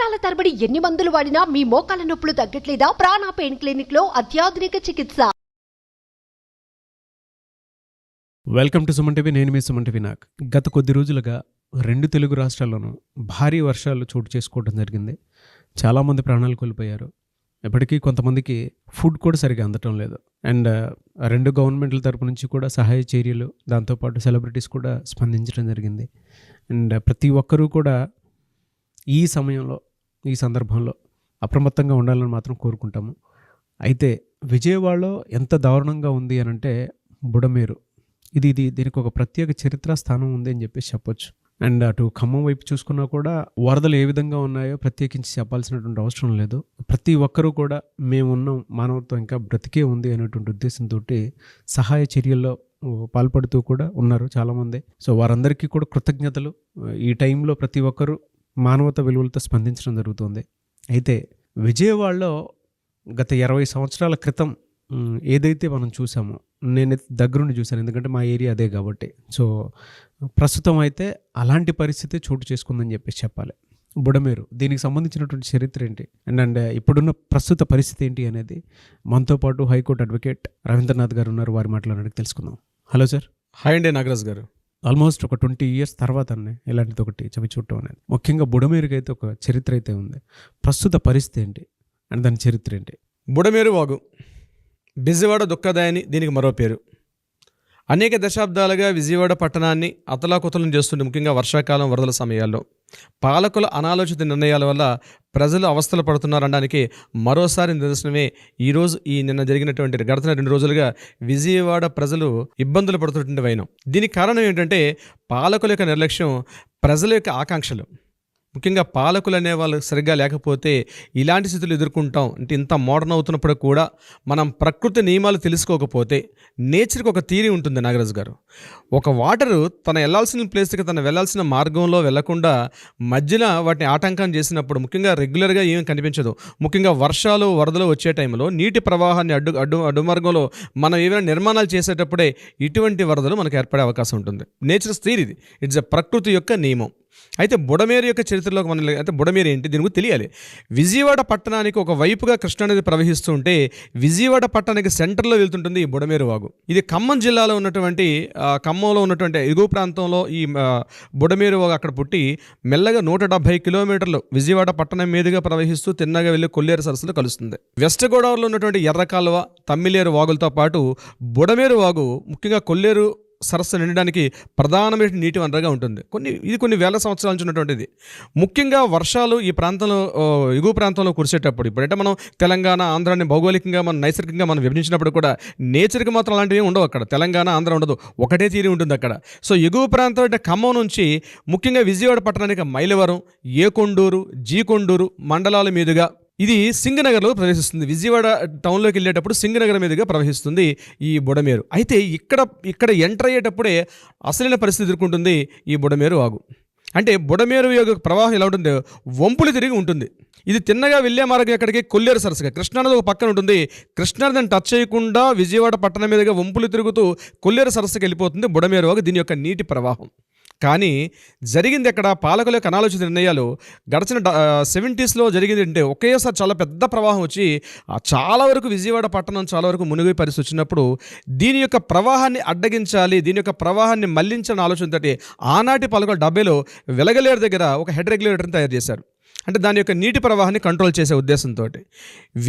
సంవత్సరాల తరబడి ఎన్ని మందులు వాడినా మీ మోకాల నొప్పులు తగ్గట్లేదా? ప్రాణ పెయిన్ క్లినిక్ లో అత్యాధునిక చికిత్స. Welcome to Suman TV. నేను మీ సుమన్ టీవీ. గత కొద్ది రోజులుగా 2 తెలుగు రాష్ట్రాల్లోనూ భారీ వర్షాలు చోటు చేసుకోవడం జరిగింది. చాలామంది ప్రాణాలు కోల్పోయారు. ఇప్పటికీ కొంతమందికి ఫుడ్ కూడా సరిగా అందటం లేదు. అండ్ 2 గవర్నమెంట్ల తరపు నుంచి కూడా సహాయ చర్యలు, దాంతోపాటు సెలబ్రిటీస్ కూడా స్పందించడం జరిగింది. అండ్ ప్రతి ఒక్కరూ కూడా ఈ సమయంలో, ఈ సందర్భంలో అప్రమత్తంగా ఉండాలని మాత్రం కోరుకుంటాము. అయితే విజయవాడలో ఎంత దారుణంగా ఉంది అని అంటే బుడమేరు. దీనికి ఒక ప్రత్యేక చరిత్ర స్థానం ఉంది అని చెప్పేసి చెప్పొచ్చు. అండ్ అటు ఖమ్మం వైపు చూసుకున్నా కూడా వరదలు ఏ విధంగా ఉన్నాయో ప్రత్యేకించి చెప్పాల్సినటువంటి అవసరం లేదు. ప్రతి ఒక్కరూ కూడా మేమున్నాం, మానవత్వం ఇంకా బ్రతికే ఉంది అనేటువంటి ఉద్దేశంతో సహాయ చర్యల్లో పాల్పడుతూ కూడా ఉన్నారు చాలామంది. సో వారందరికీ కూడా కృతజ్ఞతలు. ఈ టైంలో ప్రతి ఒక్కరూ మానవత విలువలతో స్పందించడం జరుగుతుంది. అయితే విజయవాడలో గత 20 సంవత్సరాల క్రితం ఏదైతే మనం చూసామో, నేను దగ్గరుండి చూశాను, ఎందుకంటే మా ఏరియా అదే కాబట్టి. సో ప్రస్తుతం అయితే అలాంటి పరిస్థితి చోటు చేసుకుందని చెప్పేసి చెప్పాలి. బుడమేరు, దీనికి సంబంధించినటువంటి చరిత్ర ఏంటి అండ్ ఇప్పుడున్న ప్రస్తుత పరిస్థితి ఏంటి అనేది మనతో పాటు హైకోర్టు అడ్వకేట్ రవీంద్రనాథ్ గారు ఉన్నారు. వారి మాటలు తెలుసుకుందాం. Hello sir. హాయ్ అండి నాగరాజ్ గారు. ఆల్మోస్ట్ ఒక 20 years తర్వాత ఇలాంటిది ఒకటి చవి చూడటం అనేది. ముఖ్యంగా బుడమేరుకి అయితే ఒక చరిత్ర అయితే ఉంది. ప్రస్తుత పరిస్థితి ఏంటి అండ్ దాని చరిత్ర ఏంటి? బుడమేరు వాగు విజయవాడ దుఃఖదాయని దీనికి మరో పేరు. అనేక దశాబ్దాలుగా విజయవాడ పట్టణాన్ని అతలాకుతలం చేస్తుంది. ముఖ్యంగా వర్షాకాలం, వరదల సమయాల్లో పాలకుల అనాలోచిత నిర్ణయాల వల్ల ప్రజలు అవస్థలు పడుతున్నారనడానికి మరోసారి నిదర్శనమే ఈరోజు నిన్న జరిగినటువంటి గడిచిన 2 రోజులుగా విజయవాడ ప్రజలు ఇబ్బందులు పడుతున్నటువంటి వైనం. దీనికి కారణం ఏంటంటే పాలకుల యొక్క నిర్లక్ష్యం, ప్రజల యొక్క ఆకాంక్షలు. ముఖ్యంగా పాలకులు అనే వాళ్ళు సరిగ్గా లేకపోతే ఇలాంటి స్థితులు ఎదుర్కొంటాం. అంటే ఇంత మోడర్న్ అవుతున్నప్పుడు కూడా మనం ప్రకృతి నియమాలు తెలుసుకోకపోతే, నేచర్కి ఒక థియరీ ఉంటుంది నాగరాజు గారు. ఒక వాటరు తన వెళ్ళాల్సిన ప్లేస్కి, తన వెళ్ళాల్సిన మార్గంలో వెళ్లకుండా మధ్యన వాటిని ఆటంకం చేసినప్పుడు, ముఖ్యంగా రెగ్యులర్గా ఏమీ కనిపించదు. ముఖ్యంగా వర్షాలు, వరదలు వచ్చే టైంలో నీటి ప్రవాహాన్ని అడ్డు మార్గంలో మనం ఏమైనా నిర్మాణాలు చేసేటప్పుడే ఇటువంటి వరదలు మనకు ఏర్పడే అవకాశం ఉంటుంది. నేచర్స్ థియరీ ఇది. ఇట్స్ ప్రకృతి యొక్క నియమం. అయితే బుడమేరు యొక్క చరిత్రలోకి మనం అయితే బుడమేరు ఏంటి దీని గురించి తెలియాలి. విజయవాడ పట్టణానికి ఒక వైపుగా కృష్ణానది ప్రవహిస్తూ ఉంటే విజయవాడ పట్టణానికి సెంటర్లో వెళ్తుంటుంది ఈ బుడమేరు వాగు. ఇది ఖమ్మం జిల్లాలో ఉన్నటువంటి ఖమ్మంలో ఉన్నటువంటి ఎగువ ప్రాంతంలో ఈ బుడమేరు వాగు అక్కడ పుట్టి మెల్లగా 170 కిలోమీటర్లు విజయవాడ పట్టణం మీదుగా ప్రవహిస్తూ తిన్నగా వెళ్ళి కొల్లేరు సరస్సులో కలుస్తుంది. వెస్ట్ గోదావరిలో ఉన్నటువంటి ఎర్రకాలువ, తమ్మిలేరు వాగులతో పాటు బుడమేరు వాగు ముఖ్యంగా కొల్లేరు సరస్సు నిండడానికి ప్రధానమైన నీటి వనరుగా ఉంటుంది. కొన్ని వేల సంవత్సరాల నుంచి ఉన్నటువంటిది. ముఖ్యంగా వర్షాలు ఈ ప్రాంతంలో, ఎగువ ప్రాంతంలో కురిసేటప్పుడు, ఇప్పుడంటే మనం తెలంగాణ, ఆంధ్రాని భౌగోళికంగా మనం నైసర్గికంగా మనం విభజించినప్పుడు కూడా నేచర్కి మాత్రం అలాంటివి ఉండవు. అక్కడ తెలంగాణ, ఆంధ్ర ఉండదు, ఒకటే తీరి ఉంటుంది అక్కడ. సో ఎగువ ప్రాంతం అంటే ఖమ్మం నుంచి ముఖ్యంగా విజయవాడ పట్టణానికి మైలవరం, ఏకొండూరు, జీకొండూరు మండలాల మీదుగా ఇది సింగనగర్లో ప్రవేశిస్తుంది. విజయవాడ టౌన్లోకి వెళ్ళేటప్పుడు సింగనగర్ మీదుగా ప్రవహిస్తుంది ఈ బుడమేరు. అయితే ఇక్కడ ఎంటర్ అయ్యేటప్పుడే అసలైన పరిస్థితి ఎదుర్కొంటుంది ఈ బుడమేరు వాగు. అంటే బుడమేరు యొక్క ప్రవాహం ఎలా ఉంటుంది? వంపులు తిరిగి ఉంటుంది. ఇది తిన్నగా వెళ్ళే మార్గం ఎక్కడికి? కొల్లేరు సరస్సుగా. కృష్ణానది ఒక పక్కన ఉంటుంది. కృష్ణానదిని టచ్ చేయకుండా విజయవాడ పట్టణం మీదుగా వంపులు తిరుగుతూ కొల్లేరు సరస్సుకి వెళ్ళిపోతుంది బుడమేరు వాగు. దీని యొక్క నీటి ప్రవాహం. కానీ జరిగింది ఎక్కడ? పాలకుల యొక్క అనాలోచిత నిర్ణయాలు. గడిచిన 70s జరిగింది అంటే ఒకేసారి చాలా పెద్ద ప్రవాహం వచ్చి చాలా వరకు విజయవాడ పట్టణం చాలా వరకు మునిగి పరిస్థితి వచ్చినప్పుడు దీని యొక్క ప్రవాహాన్ని అడ్డగించాలి, దీని యొక్క ప్రవాహాన్ని మళ్లించాలని ఆలోచనతోటి ఆనాటి పాలకులు 70లో వెలగలేరు దగ్గర ఒక హెడ్ రెగ్యులేటర్ని తయారు చేశారు. అంటే దాని యొక్క నీటి ప్రవాహాన్ని కంట్రోల్ చేసే ఉద్దేశంతో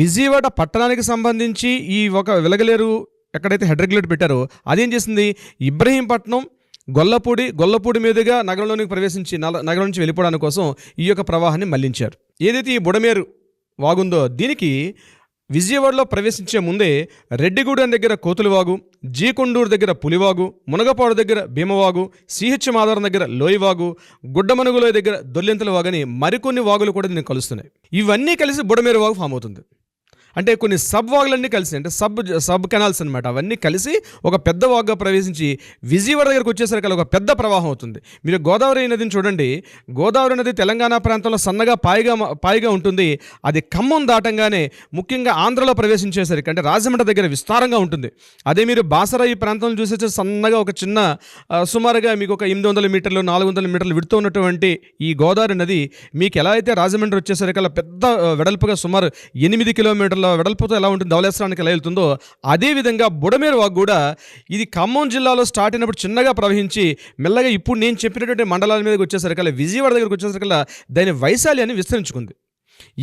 విజయవాడ పట్టణానికి సంబంధించి ఈ ఒక వెలగలేరు ఎక్కడైతే హెడ్ రెగ్యులేటర్ పెట్టారో అదేం చేసింది? ఇబ్రహీంపట్నం, గొల్లపూడి మీదుగా నగరంలోనికి ప్రవేశించి నగరం నుంచి వెళ్ళిపోవడానికి కోసం ఈ యొక్క ప్రవాహాన్ని మళ్లించారు. ఏదైతే ఈ బుడమేరు వాగుందో దీనికి విజయవాడలో ప్రవేశించే ముందే రెడ్డిగూడెం దగ్గర కోతులవాగు, జీకొండూరు దగ్గర పులివాగు, మునగపాడు దగ్గర భీమవాగు, సిహెచ్ మాధవరం దగ్గర లోయవాగు, గుడ్డమనుగుల దగ్గర దొల్లెంతల వాగు అని మరికొన్ని వాగులు కూడా దీన్ని కలుస్తున్నాయి. ఇవన్నీ కలిసి బుడమేరు వాగు ఫామ్ అవుతుంది. అంటే కొన్ని సబ్ వాగులన్నీ కలిసి, అంటే సబ్ కెనాల్స్ అనమాట, అవన్నీ కలిసి ఒక పెద్ద వాగుగా ప్రవేశించి విజయవాడ దగ్గరకు వచ్చేసరికి ఒక పెద్ద ప్రవాహం అవుతుంది. మీరు గోదావరి నదిని చూడండి, గోదావరి నది తెలంగాణ ప్రాంతంలో సన్నగా పాయిగా ఉంటుంది. అది ఖమ్మం దాటంగానే ముఖ్యంగా ఆంధ్రలో ప్రవేశించేసరికి అంటే రాజమండ్రి దగ్గర విస్తారంగా ఉంటుంది. అదే మీరు బాసర ఈ ప్రాంతంలో చూసేసి సన్నగా ఒక చిన్న సుమారుగా మీకు ఒక 800 మీటర్లు 400 మీటర్లు విడుతూ ఉన్నటువంటి ఈ గోదావరి నది మీకు ఎలా అయితే రాజమండ్రి వచ్చేసరికి అలా పెద్ద వెడల్పుగా సుమారు 8 కిలోమీటర్ల వెడల్పుతో ఎలా ఉంటుంది, ధవళేశ్వరానికి ఎలా వెళ్తుందో అదేవిధంగా బుడమేరు వాగు కూడా ఇది ఖమ్మం జిల్లాలో స్టార్ట్ అయినప్పుడు చిన్నగా ప్రవహించి మెల్లగా ఇప్పుడు నేను చెప్పినటువంటి మండలాల మీదకి వచ్చేసరికి విజయవాడ దగ్గరకు వచ్చేసరికి దాని వైశాల్యాన్ని విస్తరించుకుంది.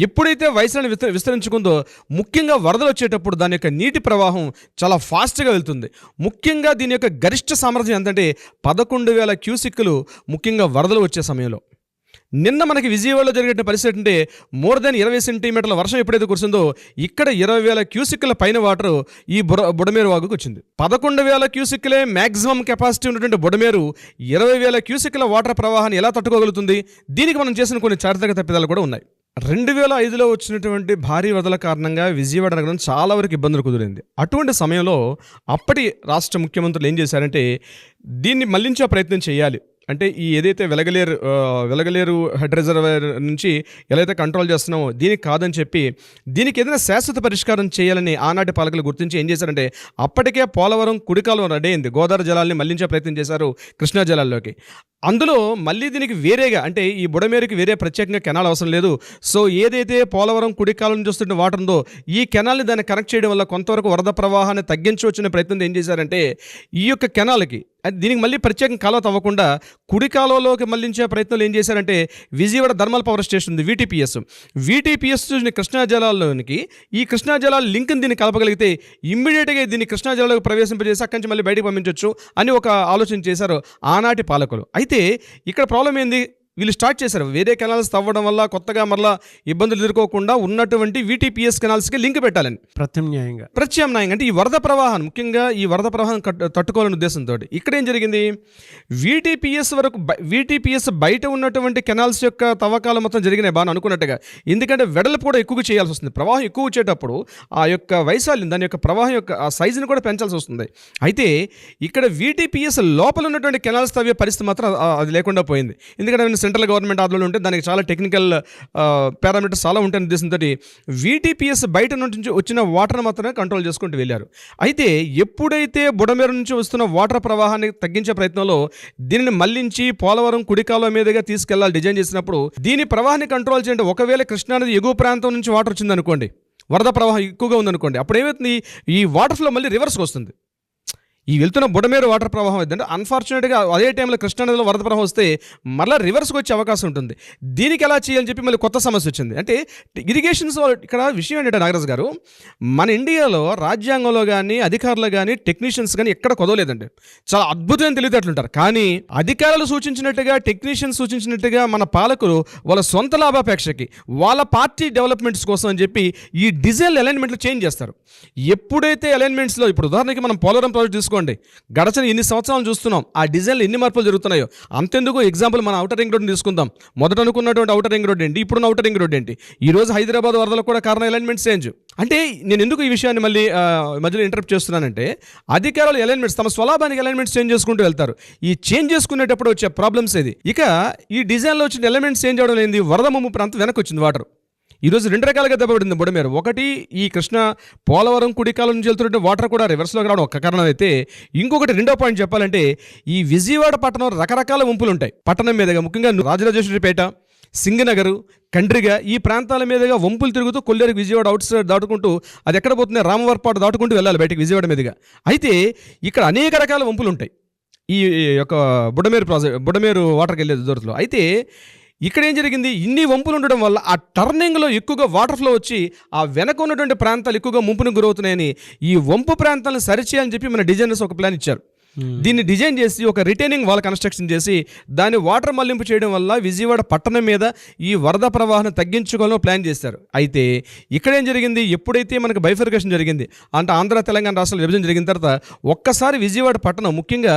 ఎప్పుడైతే వైశాల్యాన్ని విస్తరించుకుందో ముఖ్యంగా వరదలు వచ్చేటప్పుడు దాని యొక్క నీటి ప్రవాహం చాలా ఫాస్ట్గా వెళ్తుంది. ముఖ్యంగా దీని యొక్క గరిష్ట సామర్థ్యం ఎంతంటే 11,000 క్యూసిక్లు ముఖ్యంగా వరదలు వచ్చే సమయంలో. నిన్న మనకి విజయవాడలో జరిగే పరిస్థితి అంటే మోర్ దెన్ 20 సెంటీమీటర్ల వర్షం ఎప్పుడైతే కురిసిందో ఇక్కడ 20,000 క్యూసిక్ల పైన వాటర్ ఈ బుడమేరు వాగుకు వచ్చింది. 11,000 క్యూసిక్లే మ్యాక్సిమం కెపాసిటీ ఉన్నటువంటి బుడమేరు 20,000 క్యూసిక్ల వాటర్ ప్రవాహాన్ని ఎలా తట్టుకోగలుగుతుంది? దీనికి మనం చేసిన కొన్ని చారిత్రక తప్పిదాలు కూడా ఉన్నాయి. 2005లో వచ్చినటువంటి భారీ వరదల కారణంగా విజయవాడ నగరం చాలా వరకు ఇబ్బందులు కుదిరింది. అటువంటి సమయంలో అప్పటి రాష్ట్ర ముఖ్యమంత్రులు ఏం చేశారంటే దీన్ని మళ్లించే ప్రయత్నం చేయాలి. అంటే ఈ ఏదైతే వెలగలేరు హెడ్ రిజర్వాయర్ నుంచి ఎలా అయితే కంట్రోల్ చేస్తున్నామో దీనికి కాదని చెప్పి దీనికి ఏదైనా శాశ్వత పరిష్కారం చేయాలని ఆనాటి పాలకులు గుర్తించి ఏం చేశారంటే అప్పటికే పోలవరం కుడికాలువ రెడీ అయింది. గోదావరి జలాల్ని మళ్లించే ప్రయత్నం చేశారు కృష్ణా జలాల్లోకి. అందులో మళ్ళీ దీనికి వేరేగా అంటే ఈ బుడమేరుకి వేరే ప్రత్యేకంగా కెనాల్ అవసరం లేదు. సో ఏదైతే పోలవరం కుడికాలం నుంచి వస్తున్న వాటర్ ఉందో ఈ కెనాల్ని దాన్ని కనెక్ట్ చేయడం వల్ల కొంతవరకు వరద ప్రవాహాన్ని తగ్గించవచ్చిన ప్రయత్నం ఏం చేశారంటే ఈ యొక్క కెనాల్కి దీనికి మళ్ళీ ప్రత్యేకం కాలువ తవ్వకుండా కుడి కాలువలోకి మళ్లించే ప్రయత్నాలు ఏం చేశారంటే విజయవాడ థర్మల్ పవర్ స్టేషన్ ఉంది వీటీపీఎస్ చూసిన కృష్ణా జలాల్లోనికి ఈ కృష్ణా జలాల లింక్ని దీన్ని కలపగలిగితే ఇమ్మీడియట్గా దీన్ని కృష్ణా జలాలకు ప్రవేశింపజేసి అక్కడి నుంచి మళ్ళీ బయటకు పంపించవచ్చు అని ఒక ఆలోచన చేశారు ఆనాటి పాలకులు. అయితే ఇక్కడ ప్రాబ్లం ఏంది, వీళ్ళు స్టార్ట్ చేశారు వేరే కెనాల్స్ తవ్వడం వల్ల కొత్తగా మరలా ఇబ్బందులు ఎదుర్కోకుండా ఉన్నటువంటి వీటీపీఎస్ కెనాల్స్కి లింక్ పెట్టాలని ప్రత్యామ్నాయంగా అంటే ఈ వరద ప్రవాహం ముఖ్యంగా ఈ వరద ప్రవాహం తట్టుకోవాలనే ఉద్దేశంతో ఇక్కడ ఏం జరిగింది, వీటీపీఎస్ బయట ఉన్నటువంటి కెనాల్స్ యొక్క తవ్వకాలు మొత్తం జరిగినాయి బాగా అనుకున్నట్టుగా. ఎందుకంటే వెడల్పు కూడా ఎక్కువగా చేయాల్సి వస్తుంది. ప్రవాహం ఎక్కువ వచ్చేటప్పుడు ఆ యొక్క వైశాల్యం దాని యొక్క ప్రవాహం యొక్క ఆ సైజుని కూడా పెంచాల్సి వస్తుంది. అయితే ఇక్కడ వీటీపీఎస్ లోపల ఉన్నటువంటి కెనాల్స్ తవ్వే పరిస్థితి మాత్రం అది లేకుండా పోయింది. ఎందుకంటే సెంట్రల్ గవర్నమెంట్ ఆధ్వర్యంలో ఉంటే దానికి చాలా టెక్నికల్ పారామీటర్స్ చాలా ఉంటాయనే ఉద్దేశంతో వీటీపీఎస్ బయట నుంచి వచ్చిన వాటర్ మాత్రమే కంట్రోల్ చేసుకుంటూ వెళ్ళారు. అయితే ఎప్పుడైతే బుడమేరు నుంచి వస్తున్న వాటర్ ప్రవాహాన్ని తగ్గించే ప్రయత్నంలో దీనిని మళ్లించి పోలవరం కుడికాలువ మీదుగా తీసుకెళ్లాలి డిజైన్ చేసినప్పుడు దీని ప్రవాహాన్ని కంట్రోల్ చేయండి. ఒకవేళ కృష్ణానది ఎగువ ప్రాంతం నుంచి వాటర్ వచ్చిందనుకోండి, వరద ప్రవాహం ఎక్కువగా ఉందనుకోండి, అప్పుడు ఏమవుతుంది ఈ వాటర్ ఫ్లో మళ్ళీ రివర్స్కి వస్తుంది. ఈ వెళ్తున్న బుడమేరు వాటర్ ప్రవాహం ఏంటంటే అన్ఫార్చునేట్గా అదే టైంలో కృష్ణానదిలో వరద ప్రవాహం వస్తే మళ్ళీ రివర్స్కి వచ్చే అవకాశం ఉంటుంది. దీనికి ఎలా చేయాలని చెప్పి మళ్ళీ కొత్త సమస్య వచ్చింది. అంటే ఇరిగేషన్స్ ఇక్కడ విషయం ఏంటంటే నాగరాజు గారు, మన ఇండియాలో రాజ్యాంగంలో కానీ అధికారులు కానీ టెక్నీషియన్స్ కానీ ఎక్కడ కొదవలేదండి. చాలా అద్భుతమైన తెలివితేటలుంటారు. కానీ అధికారులు సూచించినట్టుగా టెక్నీషియన్స్ సూచించినట్టుగా మన పాలకులు వాళ్ళ సొంత లాభాపేక్షకి వాళ్ళ పార్టీ డెవలప్మెంట్స్ కోసం అని చెప్పి ఈ డిజైన్ అలైన్మెంట్లు చేంజ్ చేస్తారు. ఎప్పుడైతే అలైన్మెంట్స్లో ఇప్పుడు ఉదాహరణకి మనం పోలవరం ప్రాజెక్ట్ తీసుకోండి, గడచిన ఎన్ని సంవత్సరాలు చూస్తున్నాం ఆ డిజైన్లు ఎన్ని మార్పులు జరుగుతున్నాయో. అంతెందుకు ఎగ్జాంపుల్ మన ఔటర్ రింగ్ రోడ్ని తీసుకుందాం. మొదట అనుకున్నటువంటి ఔటర్ రింగ్ రోడ్ ఏంటి, ఇప్పుడున్న ఔటర్ రింగ్ రోడ్ ఏంటి, ఈ రోజు హైదరాబాద్ వరదలకు కూడా కారణం అలైన్మెంట్స్ చేంజ్. అంటే నేను ఎందుకు ఈ విషయాన్ని మళ్ళీ మధ్యలో ఇంటరప్ట్ చేస్తున్నానంటే అధికారులు అలైన్మెంట్స్ తమ స్వలాభానికి అలైన్మెంట్స్ చేంజ్ చేసుకుంటూ వెళ్తారు. ఈ చేంజ్ చేసుకునేటప్పుడు వచ్చే ప్రాబ్లమ్స్ ఇది. ఇక ఈ డిజైన్లో వచ్చిన ఎలిమెంట్స్ చేంజ్ అవడం ఏంది, వరద ముంపు ప్రాంతం వెనక్కి వచ్చింది వాటర్. ఈరోజు 2 రకాలుగా దెబ్బపడింది బుడమేరు. ఒకటి ఈ కృష్ణ పోలవరం కుడికాలం నుంచి వెళ్తుంటే వాటర్ కూడా రివర్స్లోకి రావడం ఒక కారణం అయితే, ఇంకొకటి రెండో పాయింట్ చెప్పాలంటే ఈ విజయవాడ పట్టణం రకరకాల వంపులు ఉంటాయి. పట్టణం మీదుగా ముఖ్యంగా రాజరాజేశ్వరిపేట, సింగనగరు, కండ్రిగ ఈ ప్రాంతాల మీదుగా వంపులు తిరుగుతూ కొల్లేరు విజయవాడ అవుట్ సైడ్ దాటుకుంటూ అది ఎక్కడ పోతుంది రామవరపాటు దాటుకుంటూ వెళ్ళాలి బయటికి విజయవాడ మీదుగా. అయితే ఇక్కడ అనేక రకాల వంపులు ఉంటాయి ఈ యొక్క బుడమేరు వాటర్కి వెళ్ళే దూరంలో. అయితే ఇక్కడ ఏం జరిగింది, ఇన్ని వంపులు ఉండడం వల్ల ఆ టర్నింగ్లో ఎక్కువగా వాటర్ ఫ్లో వచ్చి ఆ వెనక ఉన్నటువంటి ప్రాంతాలు ఎక్కువగా ముంపును గురవుతున్నాయని ఈ వంపు ప్రాంతాలను సరిచేయాలని చెప్పి మన డిజైనర్స్ ఒక ప్లాన్ ఇచ్చారు. దీన్ని డిజైన్ చేసి ఒక రిటైనింగ్ వాల్ కన్స్ట్రక్షన్ చేసి దాన్ని వాటర్ మళ్లింపు చేయడం వల్ల విజయవాడ పట్టణం మీద ఈ వరద ప్రవాహాన్ని తగ్గించుకోవాలని ప్లాన్ చేశారు. అయితే ఇక్కడ ఏం జరిగింది, ఎప్పుడైతే మనకు బైఫర్కేషన్ జరిగింది అంటే ఆంధ్ర తెలంగాణ రాష్ట్రాల విభజన జరిగిన తర్వాత ఒక్కసారి విజయవాడ పట్టణం ముఖ్యంగా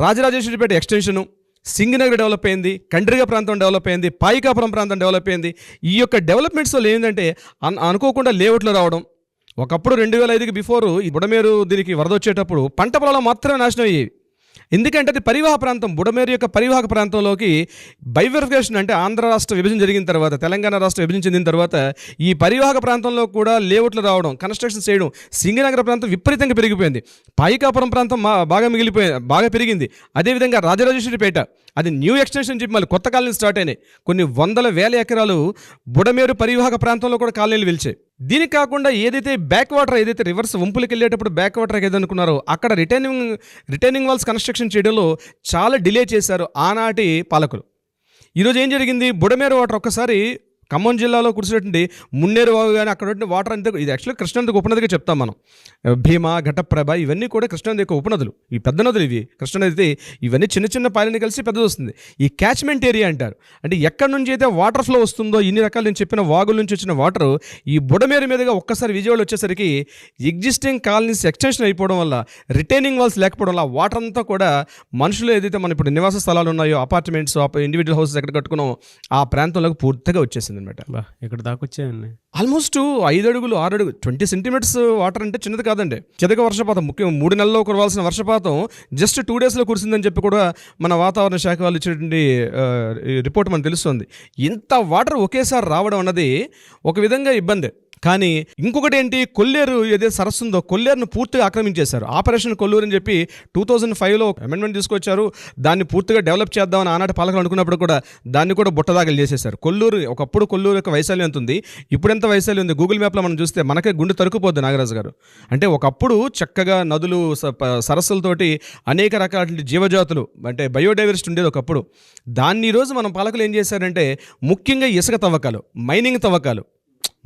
రాజరాజేశ్వరిపేట ఎక్స్టెన్షను, సింగనగర్ డెవలప్ అయింది, కండ్రిగ ప్రాంతం డెవలప్ అయింది, పాయికాపురం ప్రాంతం డెవలప్ అయింది. ఈ యొక్క డెవలప్మెంట్స్లో ఏంటంటే అనుకోకుండా లేఅవుట్లు రావడం, ఒకప్పుడు 2005కి బిఫోర్ ఈ బుడమేరు దీనికి వరద వచ్చేటప్పుడు పంట పొలాలు మాత్రమే నాశనం అయ్యేవి. ఎందుకంటే అది పరివాహక ప్రాంతం. బుడమేరు యొక్క పరివాహక ప్రాంతంలోకి బైఫర్కేషన్ అంటే ఆంధ్ర రాష్ట్ర విభజన జరిగిన తర్వాత, తెలంగాణ రాష్ట్ర విభజన చెందిన తర్వాత ఈ పరివాహక ప్రాంతంలో కూడా లేఅవుట్లు రావడం, కన్స్ట్రక్షన్ చేయడం, సింగనగర ప్రాంతం విపరీతంగా పెరిగిపోయింది. పాయికాపురం ప్రాంతం బాగా పెరిగింది. అదేవిధంగా రాజరాజేశ్వరిపేట అది న్యూ ఎక్స్టెన్షన్ చెప్పి మళ్ళీ కొత్త కాలనీలు స్టార్ట్ అయినాయి. కొన్ని వందల వేల ఎకరాలు బుడమేరు పరివాహక ప్రాంతంలో కూడా కాలనీలు వెలిచాయి. దీనికి కాకుండా ఏదైతే బ్యాక్ వాటర్, ఏదైతే రివర్స్ వంపులకు వెళ్ళేటప్పుడు బ్యాక్ వాటర్ ఏదనుకున్నారో అక్కడ రిటైనింగ్ వాల్స్ కన్స్ట్రక్షన్ చేయడంలో చాలా డిలే చేశారు ఆనాటి పాలకులు. ఈరోజు ఏం జరిగింది, బుడమేరు వాటర్ ఒక్కసారి ఖమ్మం జిల్లాలో కురిసినటువంటి మున్నేరు వాగు కానీ అక్కడ వాటర్ అంతే, ఇది యాక్చువల్గా కృష్ణానదికి ఉపనదిగా చెప్తాం మనం. భీమా, ఘటప్రభ ఇవన్నీ కూడా కృష్ణానది యొక్క ఉపనదులు. ఈ పెద్ద నదులు ఇవి. కృష్ణానది ఇవన్నీ చిన్న చిన్న పాయలని కలిసి పెద్దది వస్తుంది. ఈ క్యాచ్మెంట్ ఏరియా అంటారు. అంటే ఎక్కడి నుంచి అయితే వాటర్ ఫ్లో వస్తుందో, ఇన్ని రకాలు నేను చెప్పిన వాగుల నుంచి వచ్చిన వాటర్ ఈ బుడమేరు మీదుగా ఒక్కసారి విజయవాడ వచ్చేసరికి ఎగ్జిస్టింగ్ కాలనీస్ ఎక్స్టెన్షన్ అయిపోవడం వల్ల, రిటైనింగ్ వాల్స్ లేకపోవడం వల్ల వాటర్ అంతా కూడా మనుషులు ఏదైతే మన ఇప్పుడు నివాస స్థలాలు ఉన్నాయో, అపార్ట్మెంట్స్, ఇండివిజువల్ హౌసెస్ ఎక్కడ కట్టుకున్నామో ఆ ప్రాంతంలోకి పూర్తిగా వచ్చేసింది అనమాట. ఇక్కడ దాకా వచ్చాయండి. ఆల్మోస్ట్ 5 అడుగులు 6 అడుగులు 20 సెంటీమీటర్స్ వాటర్ అంటే చిన్నది కాదండి. చెదక వర్షపాతం, ముఖ్యంగా 3 నెలల్లో కురవాల్సిన వర్షపాతం జస్ట్ 2 డేస్లో కురిసిందని చెప్పి కూడా మన వాతావరణ శాఖ వాళ్ళు ఇచ్చినటువంటి రిపోర్ట్ మనకు తెలుస్తుంది. ఇంత వాటర్ ఒకేసారి రావడం అన్నది ఒక విధంగా ఇబ్బంది. కానీ ఇంకొకటి ఏంటి, కొల్లేరు ఏదైతే సరస్సు ఉందో కొల్లేరును పూర్తిగా ఆక్రమించేశారు. ఆపరేషన్ కొల్లూరు అని చెప్పి 2005లో అమెండ్మెంట్ తీసుకొచ్చారు. దాన్ని పూర్తిగా డెవలప్ చేద్దామని ఆనాటి పాలకులు అనుకున్నప్పుడు కూడా దాన్ని కూడా బుట్టదాగలు చేసేశారు. కొల్లూరు ఒకప్పుడు కొల్లూరు యొక్క వైశాల్యం ఎంత ఉంది, ఇప్పుడు ఎంత వైశాల్యం ఉంది, గూగుల్ మ్యాప్లో మనం చూస్తే మనకే గుండె తరుకుపోద్ది నాగరాజు గారు. అంటే ఒకప్పుడు చక్కగా నదులు, సరస్సులతోటి అనేక రకాల జీవజాతులు అంటే బయోడైవర్సిటీ ఉండేది ఒకప్పుడు. దాన్ని ఈరోజు మన పాలకులు ఏం చేశారంటే ముఖ్యంగా ఇసుక తవ్వకాలు, మైనింగ్ తవ్వకాలు,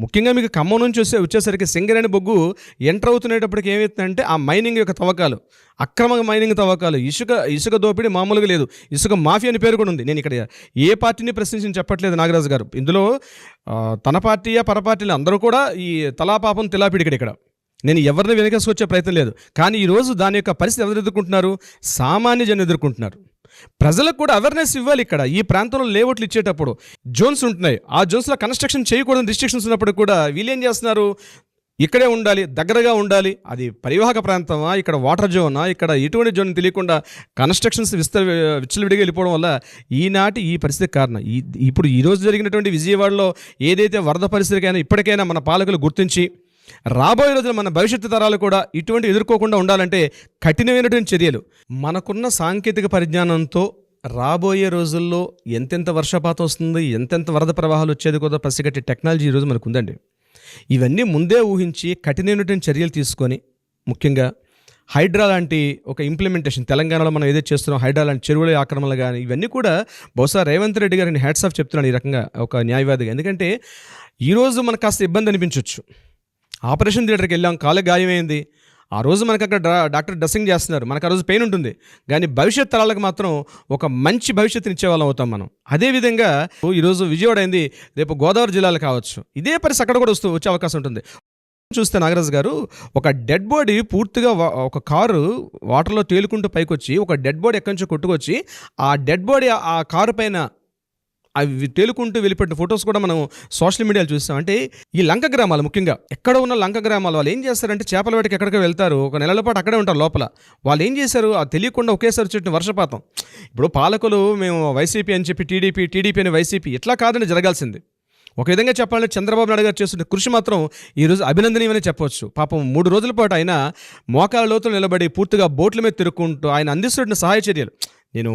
ముఖ్యంగా మీకు ఖమ్మం నుంచి వచ్చేసరికి సింగరేణి బొగ్గు ఎంటర్ అవుతునేటప్పటికి ఏమవుతుందంటే ఆ మైనింగ్ యొక్క తవ్వకాలు, అక్రమ మైనింగ్ తవ్వకాలు, ఇసుక దోపిడీ మామూలుగా లేదు. ఇసుక మాఫియా అని పేరు కూడా ఉంది. నేను ఇక్కడ ఏ పార్టీని ప్రశ్నించి చెప్పట్లేదు నాగరాజు గారు. ఇందులో తన పార్టీయా పరపార్టీలు అందరూ కూడా ఈ తలాపాపం తిలాపిడికడు ఇక్కడ. నేను ఎవరిని వెనకేసుకొచ్చే ప్రయత్నం లేదు. కానీ ఈరోజు దాని యొక్క పరిస్థితి ఎవరు ఎదుర్కొంటున్నారు, సామాన్య జనం ఎదుర్కొంటున్నారు. ప్రజలకు కూడా అవేర్నెస్ ఇవ్వాలి. ఇక్కడ ఈ ప్రాంతంలో లేఅవుట్లు ఇచ్చేటప్పుడు జోన్స్ ఉంటున్నాయి, ఆ జోన్స్లో కన్స్ట్రక్షన్ చేయకూడదు రిస్ట్రిక్షన్స్ ఉన్నప్పుడు కూడా వీళ్ళు ఏం చేస్తున్నారు, ఇక్కడే ఉండాలి, దగ్గరగా ఉండాలి, అది పరివాహక ప్రాంతమా, ఇక్కడ వాటర్ జోనా, ఇక్కడ ఎటువంటి జోన్ తెలియకుండా కన్స్ట్రక్షన్స్ విచ్చలవిడిగా వెళ్ళిపోవడం వల్ల ఈనాటి ఈ పరిస్థితి కారణం. ఇప్పుడు ఈరోజు జరిగినటువంటి విజయవాడలో ఏదైతే వరద పరిస్థితికైనా ఇప్పటికైనా మన పాలకులు గుర్తించి రాబోయే రోజుల్లో మన భవిష్యత్తు తరాలు కూడా ఇటువంటి ఎదుర్కోకుండా ఉండాలంటే కఠినమైనటువంటి చర్యలు, మనకున్న సాంకేతిక పరిజ్ఞానంతో రాబోయే రోజుల్లో ఎంతెంత వర్షపాతం వస్తుంది, ఎంతెంత వరద ప్రవాహాలు వచ్చేది కూడా పసిగట్టే టెక్నాలజీ ఈరోజు మనకు ఉందండి. ఇవన్నీ ముందే ఊహించి కఠినమైనటువంటి చర్యలు తీసుకొని, ముఖ్యంగా హైడ్రా లాంటి ఒక ఇంప్లిమెంటేషన్ తెలంగాణలో మనం ఏదైతే చేస్తున్నాం, హైడ్రా లాంటి చెరువుల ఆక్రమణలు కానీ ఇవన్నీ కూడా బహుశా రేవంత్ రెడ్డి గారిని హ్యాట్స్ ఆఫ్ చెప్తున్నాను ఈ రకంగా ఒక న్యాయవాదిగా. ఎందుకంటే ఈరోజు మనకు కాస్త ఇబ్బంది అనిపించవచ్చు. ఆపరేషన్ థియేటర్కి వెళ్ళాం, కాలు గాయమైంది, ఆ రోజు మనకు అక్కడ డాక్టర్ డ్రెస్సింగ్ చేస్తున్నారు, మనకు ఆ రోజు పెయిన్ ఉంటుంది. కానీ భవిష్యత్ తరాలకు మాత్రం ఒక మంచి భవిష్యత్తుని ఇచ్చేవాళ్ళం అవుతాం మనం. అదేవిధంగా ఈరోజు విజయవాడ అయింది, రేపు గోదావరి జిల్లాలు కావచ్చు, ఇదే పరిస్థితి అక్కడ కూడా వచ్చే అవకాశం ఉంటుంది. చూస్తే నాగరాజు గారు ఒక డెడ్ బాడీ పూర్తిగా ఒక కారు వాటర్లో తేలుకుంటూ పైకొచ్చి ఒక డెడ్ బాడీ ఎక్కడి నుంచో కొట్టుకొచ్చి ఆ డెడ్ బాడీ ఆ కారు పైన అవి తేలుకుంటూ వెళ్ళిపెట్టిన ఫొటోస్ కూడా మనం సోషల్ మీడియాలో చూస్తాం. అంటే ఈ లంక గ్రామాలు, ముఖ్యంగా ఎక్కడ ఉన్న లంక గ్రామాలు వాళ్ళు ఏం చేస్తారంటే చేపల వేటకి ఎక్కడికో వెళ్తారు, ఒక నెలల పాటు అక్కడే ఉంటారు లోపల. వాళ్ళు ఏం చేశారు, అది తెలియకుండా ఒకేసారి చెట్టు వర్షపాతం. ఇప్పుడు పాలకులు మేము వైసీపీ అని చెప్పి టీడీపీ అని వైసీపీ, ఇట్లా కాదని జరగాల్సింది. ఒక విధంగా చెప్పాలంటే చంద్రబాబు నాయుడు గారు చేస్తున్న కృషి మాత్రం ఈరోజు అభినందనీయమని చెప్పవచ్చు. పాపం 3 రోజుల పాటు ఆయన మోకాళ్ళ లోతులు నిలబడి పూర్తిగా బోట్ల మీద తిరుక్కుంటూ ఆయన అందిస్తున్న సహాయ చర్యలు, నేను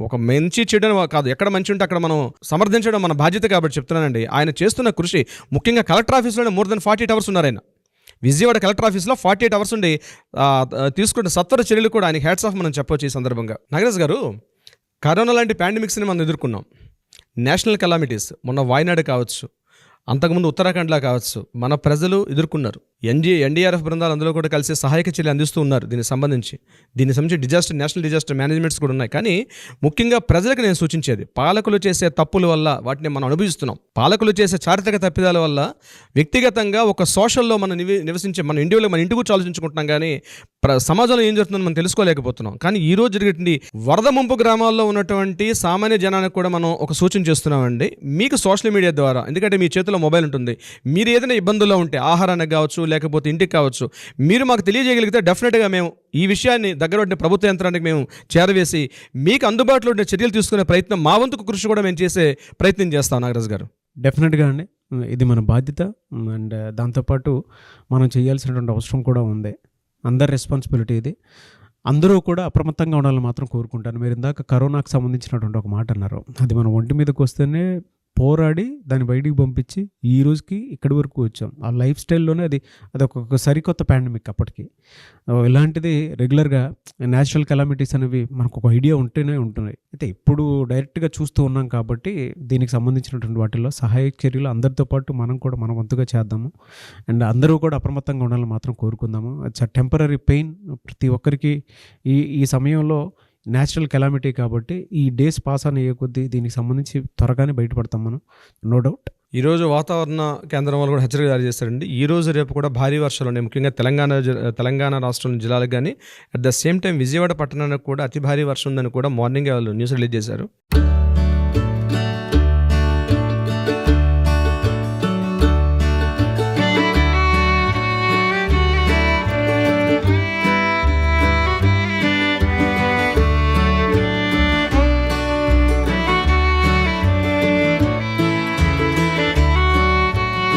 ఒక మంచి చెడు కాదు, ఎక్కడ మంచి ఉంటే అక్కడ మనం సమర్థించడం మన బాధ్యత కాబట్టి చెప్తున్నానండి. ఆయన చేస్తున్న కృషి, ముఖ్యంగా కలెక్టర్ ఆఫీస్లోనే more than 48 hours ఉన్నారు ఆయన. విజయవాడ కలెక్టర్ ఆఫీస్లో 48 hours ఉండి తీసుకున్న సత్వర చర్యలు కూడా ఆయన హ్యాట్స్ ఆఫ్ మనం చెప్పవచ్చు ఈ సందర్భంగా. నాగరాజ్ గారు, కరోనా లాంటి పాండమిక్స్ని మనం ఎదుర్కొన్నాం, నేషనల్ కెలామిటీస్, మొన్న వాయనాడు కావచ్చు, అంతకుముందు ఉత్తరాఖండ్లో కావచ్చు, మన ప్రజలు ఎదుర్కొన్నారు. ఎన్డీఆర్ఎఫ్ బృందాలు అందులో కూడా కలిసి సహాయక చర్యలు అందిస్తూ ఉన్నారు. దీనికి సంబంధించి నేషనల్ డిజాస్టర్ మేనేజ్మెంట్స్ కూడా ఉన్నాయి. కానీ ముఖ్యంగా ప్రజలకు నేను సూచించేది, పాలకులు చేసే తప్పుల వల్ల వాటిని మనం అనుభవిస్తున్నాం. పాలకులు చేసే చారిత్రక తప్పిదాల వల్ల వ్యక్తిగతంగా ఒక సోషల్లో మనం నివసించే మన ఇండియాలో మన ఇంటి గురించి ఆలోచించుకుంటున్నాం, కానీ సమాజంలో ఏం జరుగుతుందో మనం తెలుసుకోలేకపోతున్నాం. కానీ ఈ రోజు జరిగేటువంటి వరద ముంపు గ్రామాల్లో ఉన్నటువంటి సామాన్య జనానికి కూడా మనం ఒక సూచన చేస్తున్నామండి. మీకు సోషల్ మీడియా ద్వారా, ఎందుకంటే మీ చేతిలో చేతిలో మొబైల్ ఉంటుంది. మీరు ఏదైనా ఇబ్బందుల్లో ఉంటే ఆహారానికి కావచ్చు, లేకపోతే ఇంటికి కావచ్చు, మీరు మాకు తెలియజేయగలిగితే డెఫినెట్గా మేము ఈ విషయాన్ని దగ్గర ఉండే ప్రభుత్వ యంత్రానికి మేము చేరవేసి మీకు అందుబాటులో ఉండే చర్యలు తీసుకునే ప్రయత్నం, మా వంతుకు కృషి కూడా మేము చేసే ప్రయత్నం చేస్తాం నాగరాజు గారు. డెఫినెట్గా అండి, ఇది మన బాధ్యత. అండ్ దాంతోపాటు మనం చేయాల్సినటువంటి అవసరం కూడా ఉంది. అందరి రెస్పాన్సిబిలిటీ ఇది. అందరూ కూడా అప్రమత్తంగా ఉండాలని మాత్రం కోరుకుంటాను. మీరు ఇందాక కరోనాకు సంబంధించినటువంటి ఒక మాట అన్నారు. అది మన ఒంటి మీదకి వస్తేనే పోరాడి దాన్ని బయటికి పంపించి ఈ రోజుకి ఇక్కడి వరకు వచ్చాం. ఆ లైఫ్ స్టైల్లోనే అది ఒక సరికొత్త పాండమిక్. అప్పటికి ఇలాంటిది రెగ్యులర్గా న్యాచురల్ కెలామిటీస్ అనేవి మనకు ఒక ఐడియా ఉంటేనే ఉంటున్నాయి. అయితే ఇప్పుడు డైరెక్ట్గా చూస్తూ ఉన్నాం కాబట్టి దీనికి సంబంధించినటువంటి వాటిల్లో సహాయక చర్యలు అందరితో పాటు మనం కూడా మన వంతుగా చేద్దాము. అండ్ అందరూ కూడా అప్రమత్తంగా ఉండాలని మాత్రం కోరుకుందాము. It's temporary pain. ప్రతి ఒక్కరికి ఈ సమయంలో న్యాచురల్ కెలామిటీ కాబట్టి ఈ డేస్ పాస్ అయ్యే కొద్దీ దీనికి సంబంధించి త్వరగానే బయటపడతాం మనం, నో డౌట్. ఈరోజు వాతావరణ కేంద్రం వాళ్ళు కూడా హెచ్చరిక జారీ చేస్తారండి. ఈ రోజు రేపు కూడా భారీ వర్షాలు ఉన్నాయి, ముఖ్యంగా తెలంగాణ రాష్ట్రం జిల్లాలకు కానీ, at the same time Vijayawada పట్టణానికి కూడా అతి భారీ వర్షం ఉందని కూడా మార్నింగ్ వాళ్ళు న్యూస్ రిలీజ్ చేశారు.